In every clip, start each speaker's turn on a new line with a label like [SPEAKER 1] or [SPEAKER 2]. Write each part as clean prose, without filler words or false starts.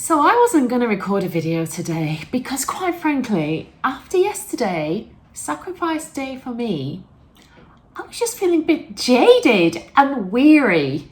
[SPEAKER 1] So I wasn't going to record a video today because, quite frankly, after yesterday, sacrifice day for me, I was just feeling a bit jaded and weary.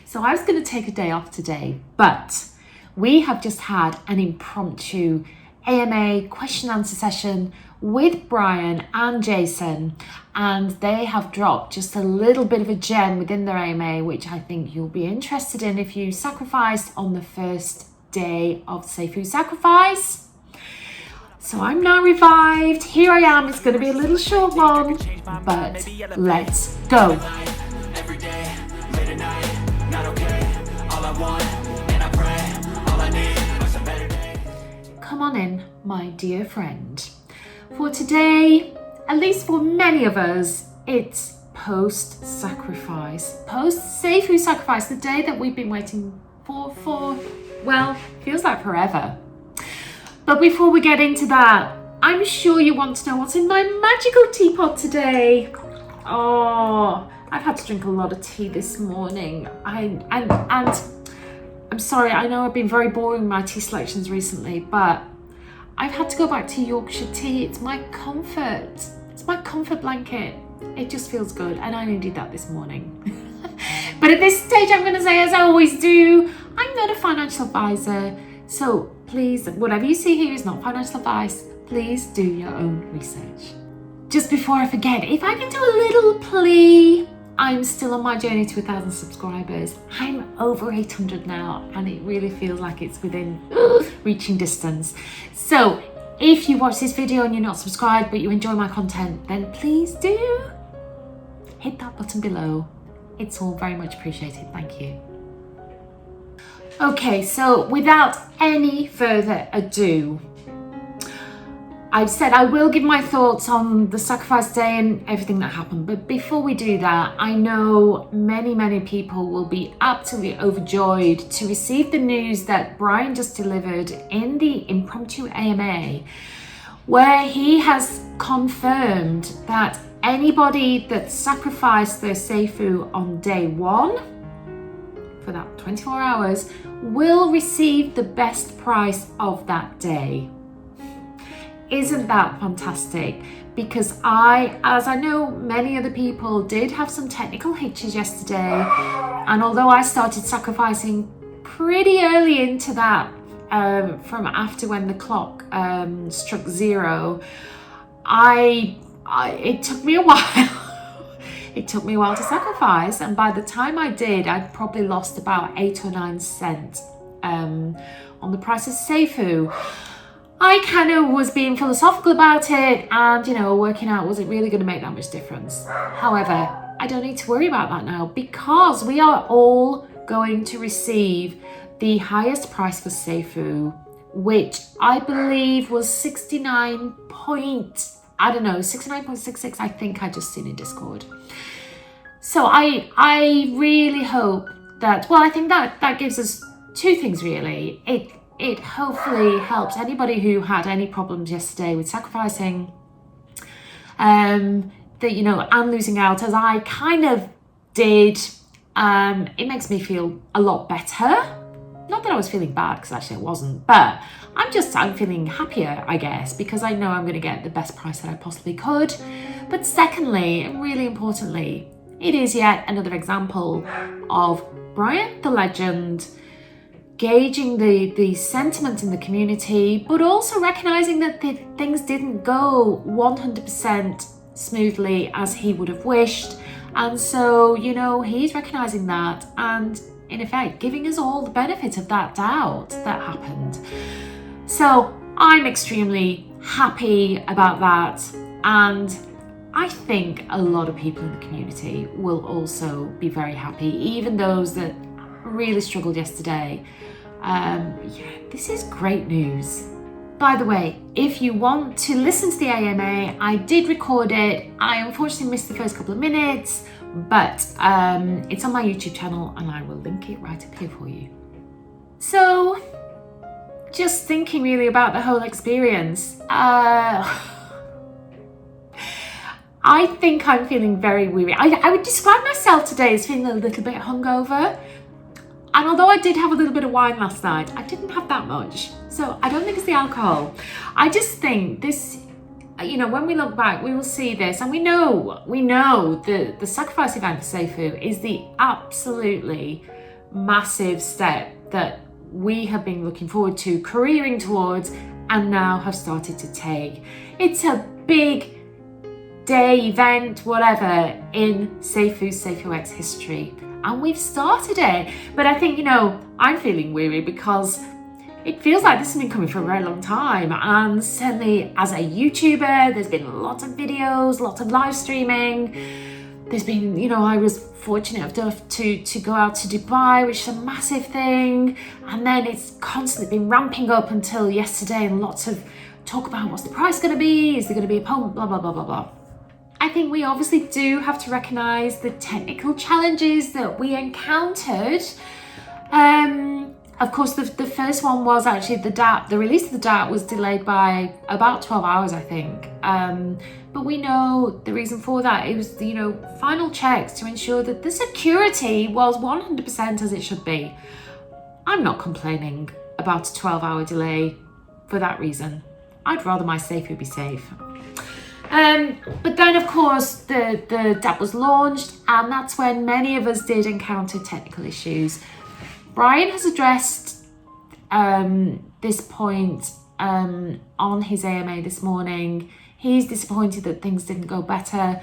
[SPEAKER 1] So I was going to take a day off today, but we have just had an impromptu AMA question and answer session with Bryan and Jason, and they have dropped just a little bit of a gem within their AMA, which I think you'll be interested in if you sacrificed on the first day of Safuu Sacrifice. So I'm now revived. Here I am. It's going to be a little short one, but let's go.
[SPEAKER 2] Every day, late at night, not okay. All I want, and I pray, all I need are some better days.
[SPEAKER 1] Come on in, my dear friend. For today, at least for many of us, it's post-sacrifice. Post-Safuu Sacrifice, the day that we've been waiting for, well, feels like forever. But before we get into that, I'm sure you want to know what's in my magical teapot today. Oh, I've had to drink a lot of tea this morning. And I'm sorry, I know I've been very boring with my tea selections recently, but I've had to go back to Yorkshire tea. It's my comfort. It's my comfort blanket. It just feels good, and I needed that this morning. But at this stage, I'm going to say, as I always do, I'm not a financial advisor. So please, whatever you see here is not financial advice. Please do your own research. Just before I forget, if I can do a little plea, I'm still on my journey to 1,000 subscribers. I'm over 800 now, and it really feels like it's within reaching distance. So if you watch this video and you're not subscribed, but you enjoy my content, then please do hit that button below. It's all very much appreciated. Thank you. Okay, so without any further ado, I've said I will give my thoughts on the sacrifice day and everything that happened. But before we do that, I know many people will be absolutely overjoyed to receive the news that Bryan just delivered in the impromptu AMA, where he has confirmed that anybody that sacrificed their Safuu on day one, for that 24 hours, will receive the best price of that day. Isn't that fantastic? Because as I know many other people did have some technical hitches yesterday, and although I started sacrificing pretty early into that, from after when the clock struck 0, it took me a while. It took me a while to sacrifice, and by the time I did, I'd probably lost about 8 or 9 cents on the price of Safuu. I kind of was being philosophical about it and, working out, was it really going to make that much difference? However, I don't need to worry about that now, because we are all going to receive the highest price for Safuu, which I believe was 69.66, I think I just seen in Discord. So I really hope that, well, I think that gives us two things really. It hopefully helps anybody who had any problems yesterday with sacrificing, and losing out, as I kind of did. It makes me feel a lot better. Not that I was feeling bad, because actually I wasn't, but I'm feeling happier, I guess, because I know I'm going to get the best price that I possibly could. But secondly, and really importantly, it is yet another example of Bryan, the legend, gauging the sentiment in the community, but also recognizing that things didn't go 100% smoothly as he would have wished. And so, he's recognizing that and, in effect, giving us all the benefit of that doubt that happened. So I'm extremely happy about that, and I think a lot of people in the community will also be very happy, even those that really struggled yesterday. This is great news. By the way, if you want to listen to the AMA, I did record it. I unfortunately missed the first couple of minutes, but it's on my YouTube channel, and I will link it right up here for you. So, just thinking really about the whole experience, I think I'm feeling very weary. I would describe myself today as feeling a little bit hungover. And although I did have a little bit of wine last night, I didn't have that much. So I don't think it's the alcohol. I just think this, you know, when we look back, we will see this, and we know the sacrifice event for Safuu is the absolutely massive step that we have been looking forward to, careering towards, and now have started to take. It's a big day, event, whatever, in Safuux history. And we've started it. But I think, you know, I'm feeling weary because it feels like this has been coming for a very long time. And certainly as a YouTuber, there's been lots of videos, lots of live streaming. There's been, you know, I was fortunate enough to go out to Dubai, which is a massive thing. And then it's constantly been ramping up until yesterday, and lots of talk about what's the price going to be, is there going to be a pump, blah, blah, blah, blah, blah. I think we obviously do have to recognise the technical challenges that we encountered. Of course, the first one was actually the DApp. The release of the DApp was delayed by about 12 hours, I think. But we know the reason for that. It was, you know, final checks to ensure that the security was 100% as it should be. I'm not complaining about a 12-hour delay for that reason. I'd rather my Safuu be safe. But then, of course, the DApp was launched, and that's when many of us did encounter technical issues. Bryan has addressed this point on his AMA this morning. He's disappointed that things didn't go better.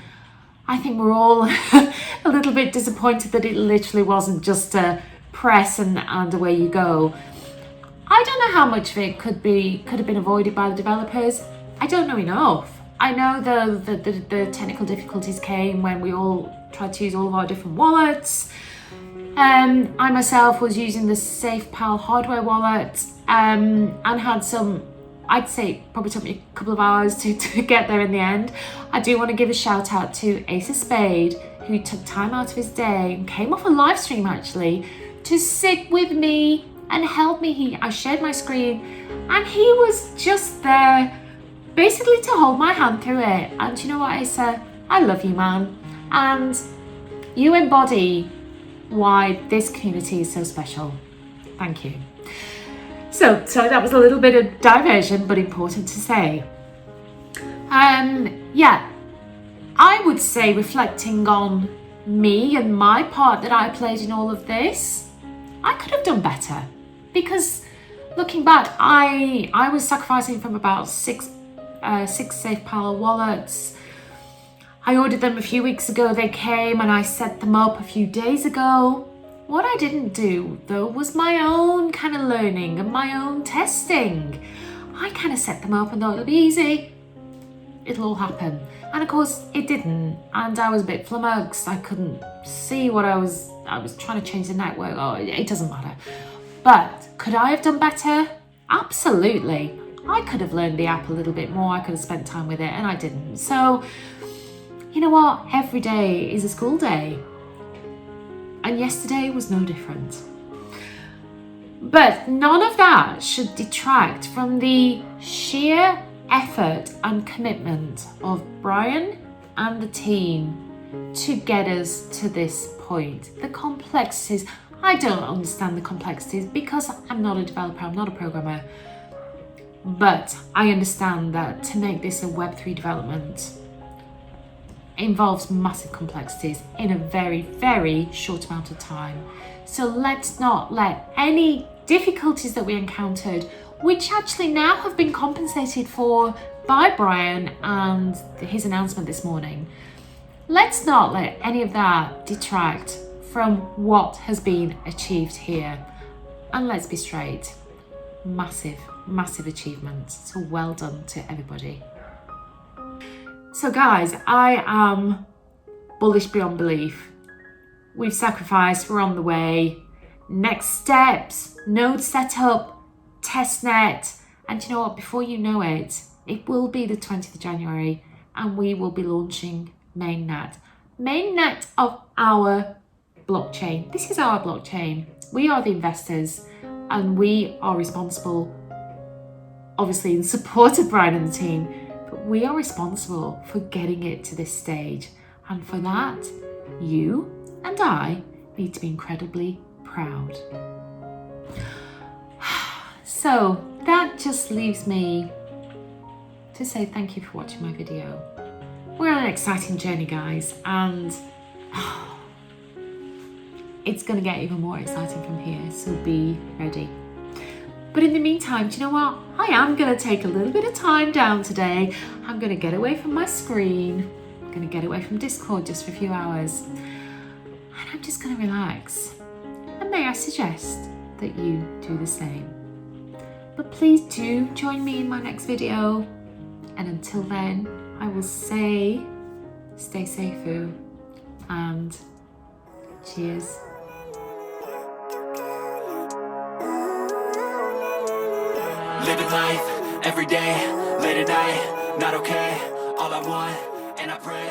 [SPEAKER 1] I think we're all a little bit disappointed that it literally wasn't just a press and away you go. I don't know how much of it could have been avoided by the developers. I don't know enough. I know the technical difficulties came when we all tried to use all of our different wallets. I myself was using the SafePal hardware wallet and had some, I'd say probably took me a couple of hours to get there in the end. I do want to give a shout out to Ace of Spade, who took time out of his day and came off a live stream actually to sit with me and help me. I shared my screen and he was just there basically to hold my hand through it. And you know what, Asa? I love you, man. And you embody why this community is so special. Thank you. So that was a little bit of diversion, but important to say. Yeah, I would say, reflecting on me and my part that I played in all of this, I could have done better. Because looking back, I was sacrificing from about six SafePal wallets. I ordered them a few weeks ago, they came, and I set them up a few days ago. What I didn't do though was my own kind of learning and my own testing. I kind of set them up and thought it'll be easy, it'll all happen. And of course it didn't, and I was a bit flummoxed. I couldn't see what I was trying to change the network. Oh, it doesn't matter. But could I have done better? Absolutely. I could have learned the app a little bit more. I could have spent time with it, and I didn't. So, you know what? Every day is a school day. And yesterday was no different. But none of that should detract from the sheer effort and commitment of Bryan and the team to get us to this point. The complexities, I don't understand the complexities because I'm not a developer, I'm not a programmer. But I understand that to make this a Web3 development involves massive complexities in a very, very short amount of time. So let's not let any difficulties that we encountered, which actually now have been compensated for by Bryan and his announcement this morning, let's not let any of that detract from what has been achieved here. And let's be straight, massive achievement. So well done to everybody. So guys, I am bullish beyond belief. We've sacrificed, we're on the way. Next steps, node setup, testnet, and you know what, before you know it, it will be the 20th of January and we will be launching mainnet. Mainnet of our blockchain. This is our blockchain. We are the investors and we are responsible, obviously in support of Bryan and the team, but we are responsible for getting it to this stage. And for that, you and I need to be incredibly proud. So that just leaves me to say thank you for watching my video. We're on an exciting journey, guys, and it's going to get even more exciting from here, so be ready. But in the meantime, do you know what? I am going to take a little bit of time down today. I'm going to get away from my screen. I'm going to get away from Discord just for a few hours. And I'm just going to relax. And may I suggest that you do the same. But please do join me in my next video. And until then, I will say, stay Safuu and cheers.
[SPEAKER 2] Living life, every day, late at night, not okay. All I want, and I pray